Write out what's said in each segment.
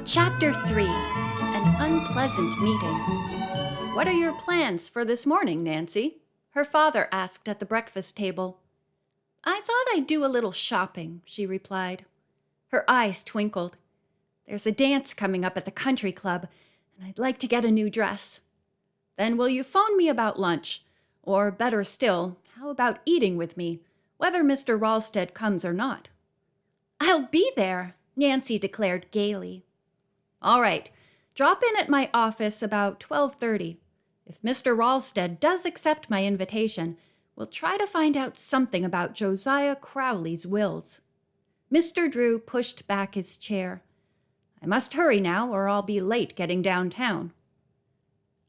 Chapter 3. An Unpleasant Meeting. "What are your plans for this morning, Nancy?" her father asked at the breakfast table. "I thought I'd do a little shopping," she replied. Her eyes twinkled. "There's a dance coming up at the country club, and I'd like to get a new dress." "Then will you phone me about lunch? Or better still, how about eating with me, whether Mr. Ralsted comes or not?" "I'll be there," Nancy declared gaily. "All right. Drop in at my office about 12:30. If Mr. Ralsted does accept my invitation, we'll try to find out something about Josiah Crowley's wills." Mr. Drew pushed back his chair. "I must hurry now, or I'll be late getting downtown."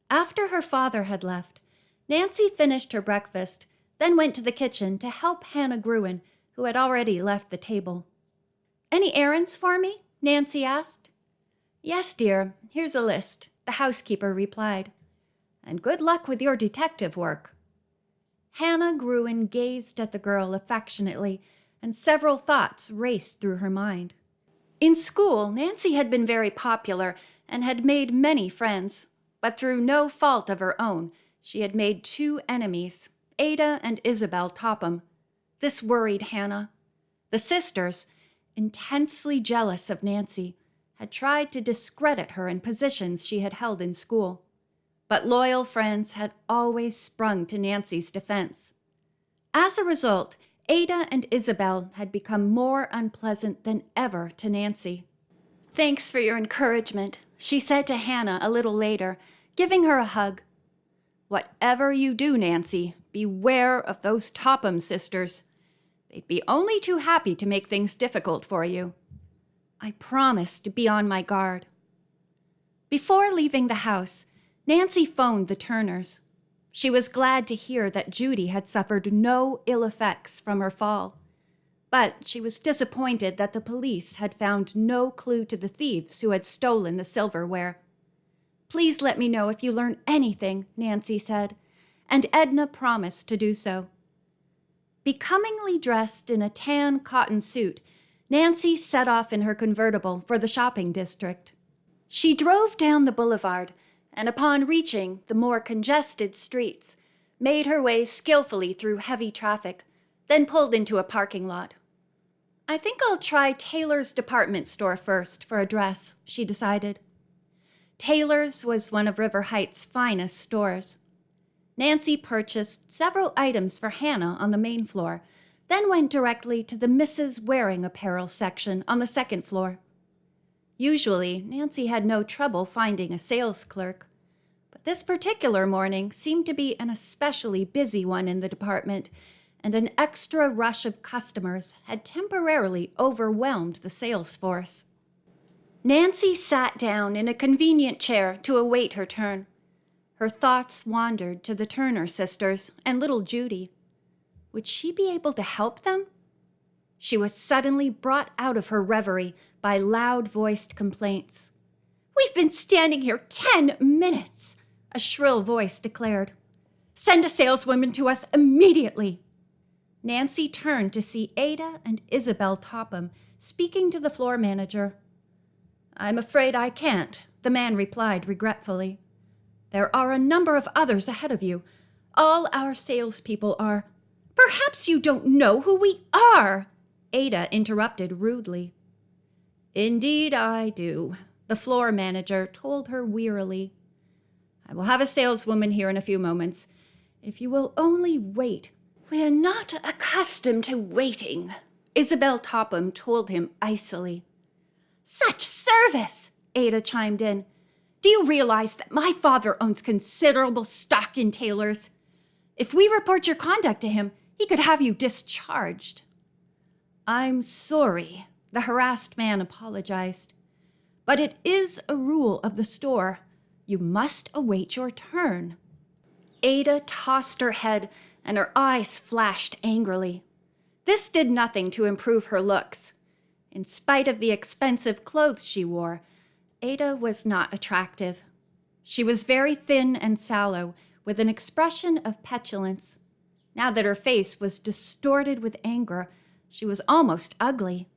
After her father had left, Nancy finished her breakfast, then went to the kitchen to help Hannah Gruen, who had already left the table. "Any errands for me?" Nancy asked. "Yes, dear. Here's a list," the housekeeper replied. "And good luck with your detective work." Hannah Gruen gazed at the girl affectionately, and several thoughts raced through her mind. In school, Nancy had been very popular and had made many friends, but through no fault of her own, she had made two enemies, Ada and Isabel Topham. This worried Hannah. The sisters, intensely jealous of Nancy, had tried to discredit her in positions she had held in school. But loyal friends had always sprung to Nancy's defense. As a result, Ada and Isabel had become more unpleasant than ever to Nancy. "Thanks for your encouragement," she said to Hannah a little later, giving her a hug. "Whatever you do, Nancy, beware of those Topham sisters. They'd be only too happy to make things difficult for you." "I promise to be on my guard." Before leaving the house, Nancy phoned the Turners. She was glad to hear that Judy had suffered no ill effects from her fall. But she was disappointed that the police had found no clue to the thieves who had stolen the silverware. "Please let me know if you learn anything," Nancy said, and Edna promised to do so. Becomingly dressed in a tan cotton suit, Nancy set off in her convertible for the shopping district. She drove down the boulevard, and upon reaching the more congested streets, made her way skillfully through heavy traffic, then pulled into a parking lot. "I think I'll try Taylor's department store first for a dress," she decided. Taylor's was one of River Heights' finest stores. Nancy purchased several items for Hannah on the main floor, then went directly to the Mrs. Wearing Apparel section on the second floor. Usually, Nancy had no trouble finding a sales clerk, but this particular morning seemed to be an especially busy one in the department, and an extra rush of customers had temporarily overwhelmed the sales force. Nancy sat down in a convenient chair to await her turn. Her thoughts wandered to the Turner sisters and little Judy. Would she be able to help them? She was suddenly brought out of her reverie by loud-voiced complaints. "We've been standing here 10 minutes, a shrill voice declared. "Send a saleswoman to us immediately." Nancy turned to see Ada and Isabel Topham speaking to the floor manager. "I'm afraid I can't," the man replied regretfully. "There are a number of others ahead of you. All our salespeople are—" "Perhaps you don't know who we are," Ada interrupted rudely. "Indeed I do," the floor manager told her wearily. "I will have a saleswoman here in a few moments. If you will only wait." "We're not accustomed to waiting," Isabel Topham told him icily. "Such service," Ada chimed in. "Do you realize that my father owns considerable stock in Taylor's? If we report your conduct to him, he could have you discharged." "I'm sorry," the harassed man apologized. "But it is a rule of the store. You must await your turn." Ada tossed her head, and her eyes flashed angrily. This did nothing to improve her looks. In spite of the expensive clothes she wore, Ada was not attractive. She was very thin and sallow, with an expression of petulance. Now that her face was distorted with anger, she was almost ugly.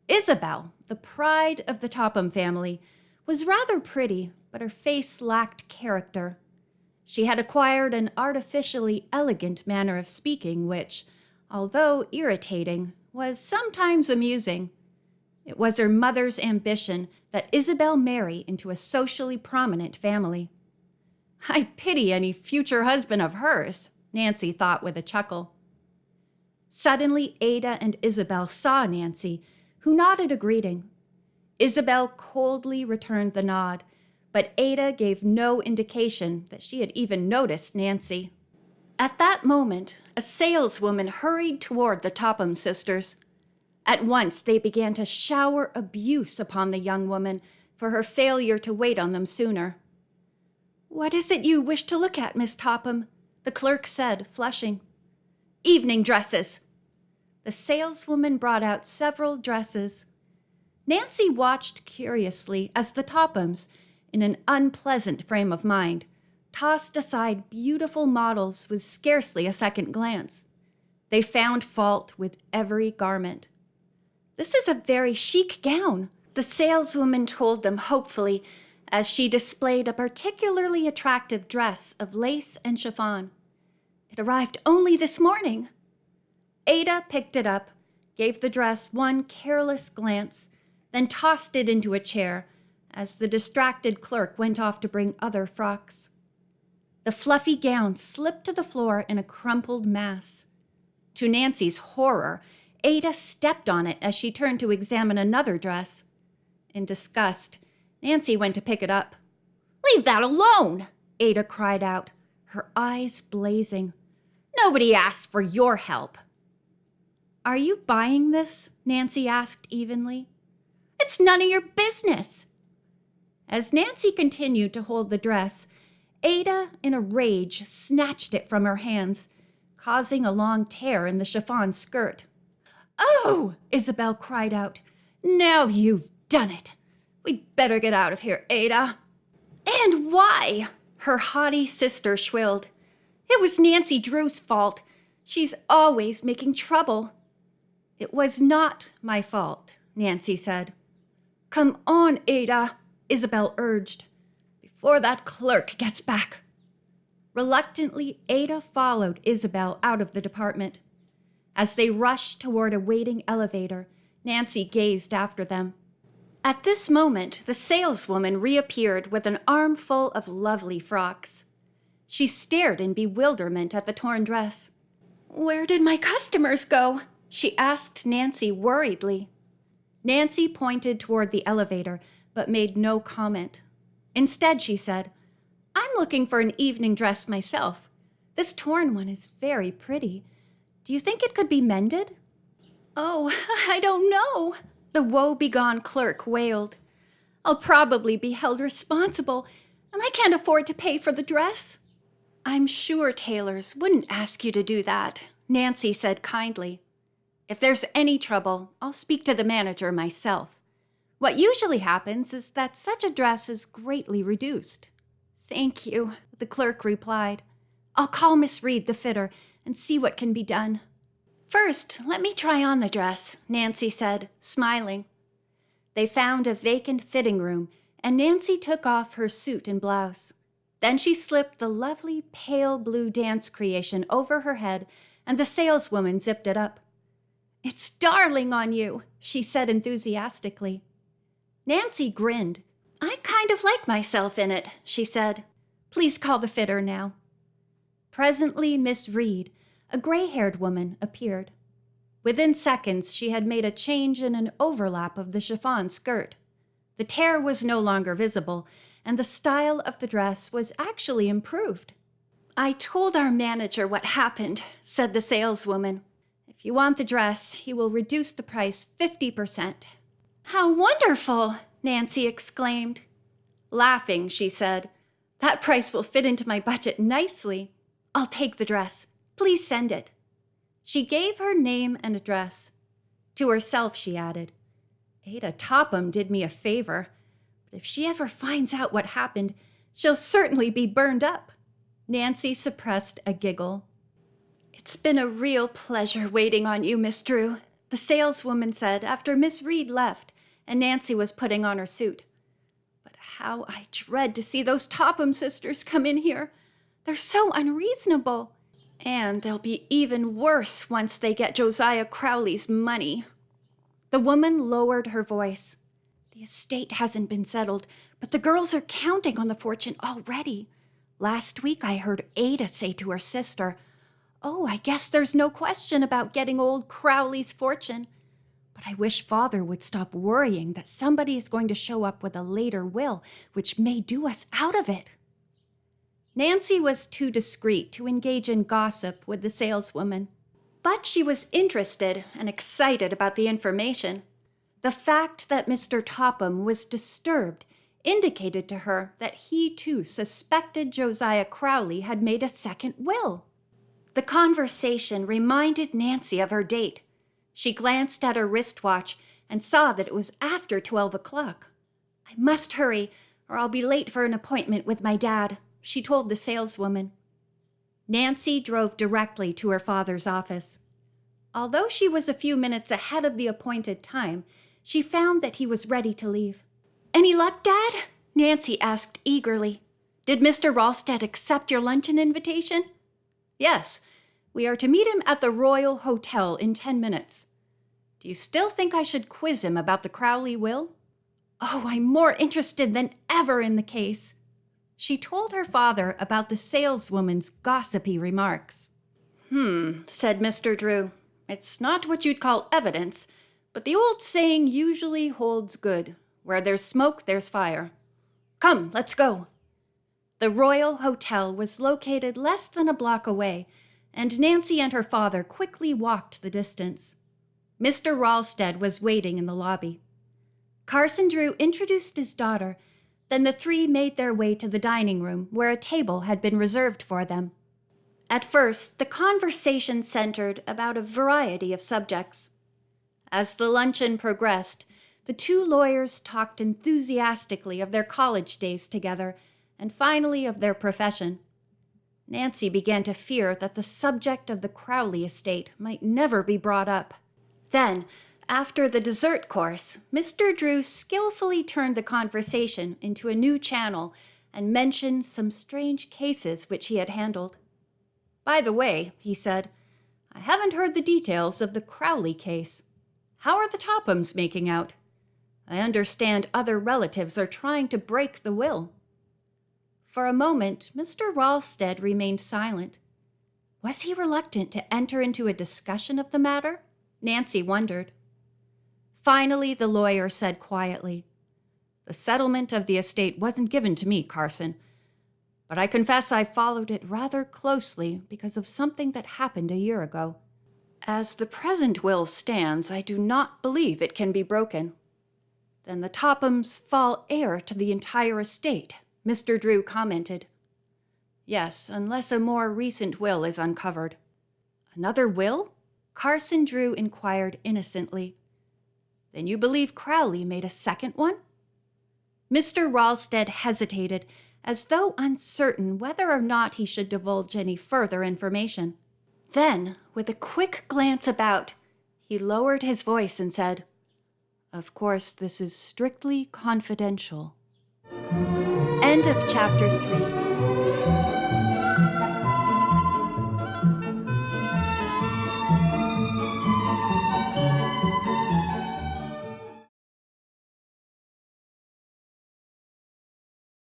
Isabel, the pride of the Topham family, was rather pretty, but her face lacked character. She had acquired an artificially elegant manner of speaking which, although irritating, was sometimes amusing. It was her mother's ambition that Isabel marry into a socially prominent family. I pity any future husband of hers, Nancy thought with a chuckle. Suddenly, Ada and Isabel saw Nancy, who nodded a greeting. Isabel coldly returned the nod, but Ada gave no indication that she had even noticed Nancy. At that moment, a saleswoman hurried toward the Topham sisters. At once, they began to shower abuse upon the young woman for her failure to wait on them sooner. "What is it you wish to look at, Miss Topham?" the clerk said, flushing. "Evening dresses." The saleswoman brought out several dresses. Nancy watched curiously as the Tophams, in an unpleasant frame of mind, tossed aside beautiful models with scarcely a second glance. They found fault with every garment. "This is a very chic gown," the saleswoman told them hopefully as she displayed a particularly attractive dress of lace and chiffon. "It arrived only this morning." Ada picked it up, gave the dress one careless glance, then tossed it into a chair as the distracted clerk went off to bring other frocks. The fluffy gown slipped to the floor in a crumpled mass. To Nancy's horror, Ada stepped on it as she turned to examine another dress. In disgust, Nancy went to pick it up. "Leave that alone!" Ada cried out, her eyes blazing. "Nobody asked for your help." "Are you buying this?" Nancy asked evenly. "It's none of your business." As Nancy continued to hold the dress, Ada, in a rage, snatched it from her hands, causing a long tear in the chiffon skirt. "Oh!" Isabel cried out. "Now you've done it. We'd better get out of here, Ada." "And why?" her haughty sister shrilled. "It was Nancy Drew's fault. She's always making trouble." "It was not my fault," Nancy said. "Come on, Ada," Isabel urged, "before that clerk gets back." Reluctantly, Ada followed Isabel out of the department. As they rushed toward a waiting elevator, Nancy gazed after them. At this moment, the saleswoman reappeared with an armful of lovely frocks. She stared in bewilderment at the torn dress. "Where did my customers go?" she asked Nancy worriedly. Nancy pointed toward the elevator, but made no comment. Instead, she said, "I'm looking for an evening dress myself. This torn one is very pretty. Do you think it could be mended?" "Oh, I don't know," the woe-begone clerk wailed. "I'll probably be held responsible, and I can't afford to pay for the dress." "I'm sure tailors wouldn't ask you to do that," Nancy said kindly. "If there's any trouble, I'll speak to the manager myself. What usually happens is that such a dress is greatly reduced." "Thank you," the clerk replied. "I'll call Miss Reed, the fitter, and see what can be done." "First, let me try on the dress," Nancy said, smiling. They found a vacant fitting room, and Nancy took off her suit and blouse. Then she slipped the lovely pale blue dance creation over her head, and the saleswoman zipped it up. "It's darling on you," she said enthusiastically. Nancy grinned. "I kind of like myself in it," she said. "Please call the fitter now." Presently, Miss Reed, a gray-haired woman, appeared. Within seconds, she had made a change in an overlap of the chiffon skirt. The tear was no longer visible, and the style of the dress was actually improved. "I told our manager what happened," said the saleswoman. "If you want the dress, he will reduce the price 50%. "How wonderful!" Nancy exclaimed. Laughing, she said, "That price will fit into my budget nicely. I'll take the dress. Please send it." She gave her name and address. To herself, she added, "Ada Topham did me a favor, but if she ever finds out what happened, she'll certainly be burned up." Nancy suppressed a giggle. "It's been a real pleasure waiting on you, Miss Drew," the saleswoman said after Miss Reed left and Nancy was putting on her suit. But how I dread to see those Topham sisters come in here. They're so unreasonable. And they'll be even worse once they get Josiah Crowley's money. The woman lowered her voice. The estate hasn't been settled, but the girls are counting on the fortune already. Last week I heard Ada say to her sister, "Oh, I guess there's no question about getting old Crowley's fortune. But I wish Father would stop worrying that somebody is going to show up with a later will, which may do us out of it." Nancy was too discreet to engage in gossip with the saleswoman, but she was interested and excited about the information. The fact that Mr. Topham was disturbed indicated to her that he too suspected Josiah Crowley had made a second will. The conversation reminded Nancy of her date. She glanced at her wristwatch and saw that it was after 12 o'clock. "I must hurry, or I'll be late for an appointment with my dad," she told the saleswoman. Nancy drove directly to her father's office. Although she was a few minutes ahead of the appointed time, she found that he was ready to leave. "Any luck, Dad?" Nancy asked eagerly. "Did Mr. Ralsted accept your luncheon invitation?" "Yes. We are to meet him at the Royal Hotel in 10 minutes. Do you still think I should quiz him about the Crowley will?" "Oh, I'm more interested than ever in the case." She told her father about the saleswoman's gossipy remarks. Said Mr. Drew. "It's not what you'd call evidence, but the old saying usually holds good. Where there's smoke, there's fire. Come, let's go." The Royal Hotel was located less than a block away, and Nancy and her father quickly walked the distance. Mr. Ralsted was waiting in the lobby. Carson Drew introduced his daughter. Then the three made their way to the dining room, where a table had been reserved for them. At first, the conversation centered about a variety of subjects. As the luncheon progressed, the two lawyers talked enthusiastically of their college days together, and finally of their profession. Nancy began to fear that the subject of the Crowley estate might never be brought up. Then, after the dessert course, Mr. Drew skillfully turned the conversation into a new channel and mentioned some strange cases which he had handled. "By the way," he said, "I haven't heard the details of the Crowley case. How are the Tophams making out? I understand other relatives are trying to break the will." For a moment, Mr. Ralsted remained silent. Was he reluctant to enter into a discussion of the matter? Nancy wondered. Finally, the lawyer said quietly, "The settlement of the estate wasn't given to me, Carson, but I confess I followed it rather closely because of something that happened a year ago. As the present will stands, I do not believe it can be broken." "Then the Tophams fall heir to the entire estate," Mr. Drew commented. "Yes, unless a more recent will is uncovered." "Another will?" Carson Drew inquired innocently. "Then you believe Crowley made a second one?" Mr. Ralsted hesitated, as though uncertain whether or not he should divulge any further information. Then, with a quick glance about, he lowered his voice and said, "Of course, this is strictly confidential." End of Chapter 3.